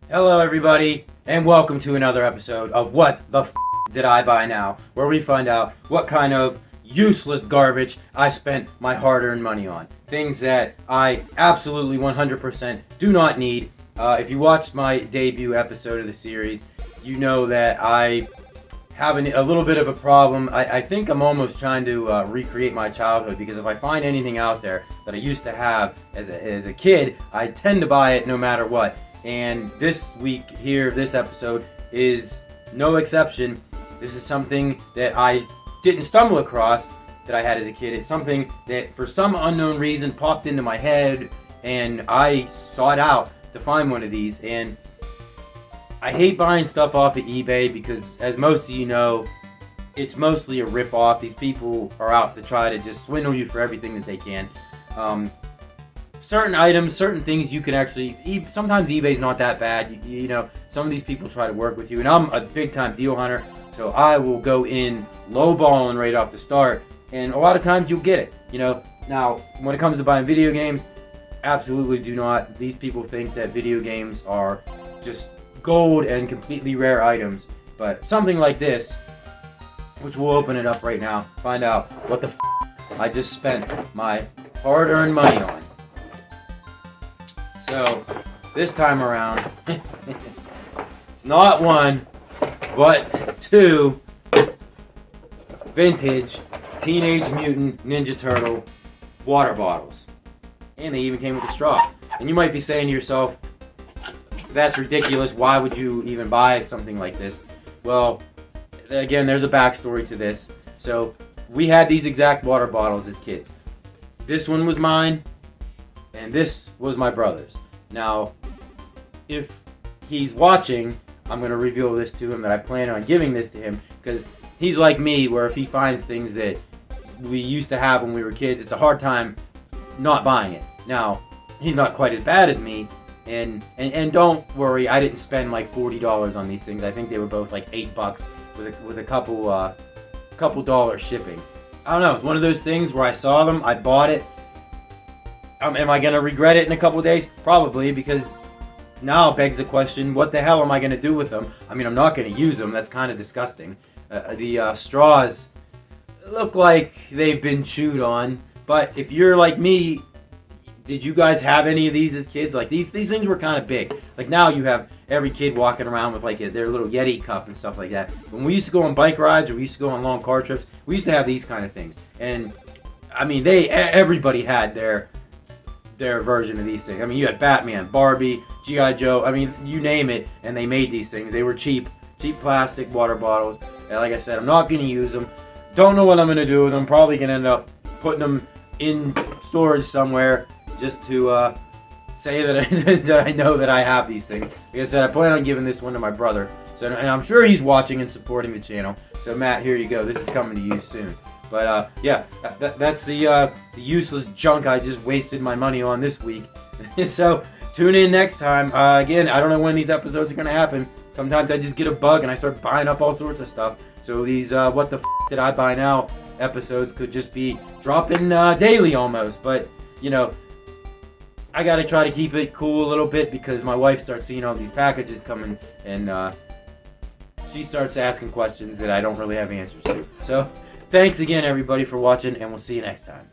Hello, everybody, and welcome to another episode of What the Did I Buy Now, where we find out what kind of useless garbage I spent my hard-earned money on. Things that I absolutely 100% do not need. If you watched my debut episode of the series, you know that I have a little bit of a problem. I think I'm almost trying to recreate my childhood, because if I find anything out there that I used to have as a kid, I tend to buy it no matter what. And this week here, this episode is no exception. This is something that I didn't stumble across that I had as a kid. It's something that for some unknown reason popped into my head, and I sought out to find one of these. And I hate buying stuff off of eBay because, as most of you know, it's mostly a rip-off. These people are out to try to just swindle you for everything that they can. Certain items, certain things you can actually, sometimes eBay's not that bad. You know, some of these people try to work with you, and I'm a big-time deal hunter, so I will go in low-balling right off the start, and a lot of times you'll get it, you know. Now, when it comes to buying video games, absolutely do not. These people think that video games are just gold and completely rare items, but something like this, which we'll open it up right now, find out what the I just spent my hard-earned money on. So, this time around, it's not one, but two vintage Teenage Mutant Ninja Turtle water bottles. And they even came with a straw. And you might be saying to yourself, that's ridiculous, why would you even buy something like this? Well, again, there's a backstory to this. So, we had these exact water bottles as kids. This one was mine, and this was my brother's. Now, if he's watching, I'm going to reveal this to him, that I plan on giving this to him, because he's like me, where if he finds things that we used to have when we were kids, it's a hard time not buying it. Now, he's not quite as bad as me, and don't worry, I didn't spend like $40 on these things. I think they were both like $8 with a couple dollars shipping. I don't know, it's one of those things where I saw them, I bought it. Am I going to regret it in a couple days? Probably, because now begs the question, what the hell am I going to do with them? I mean, I'm not going to use them. That's kind of disgusting. The straws look like they've been chewed on. But if you're like me, did you guys have any of these as kids? Like, these things were kind of big. Like, now you have every kid walking around with like their little Yeti cup and stuff like that. When we used to go on bike rides, or we used to go on long car trips, we used to have these kind of things. And, I mean, everybody had their version of these things. I mean, you had Batman, Barbie, G.I. Joe, I mean, you name it, and they made these things. They were cheap plastic water bottles. And like I said, I'm not going to use them. Don't know what I'm going to do with them. Probably going to end up putting them in storage somewhere just to say that I know that I have these things. Like I said, I plan on giving this one to my brother. So, and I'm sure he's watching and supporting the channel. So Matt, here you go. This is coming to you soon. But yeah, that's the useless junk I just wasted my money on this week. So tune in next time. Again, I don't know when these episodes are going to happen. Sometimes I just get a bug and I start buying up all sorts of stuff. So these what the did I buy now episodes could just be dropping daily almost. But, you know, I got to try to keep it cool a little bit, because my wife starts seeing all these packages coming, and she starts asking questions that I don't really have answers to. So thanks again, everybody, for watching, and we'll see you next time.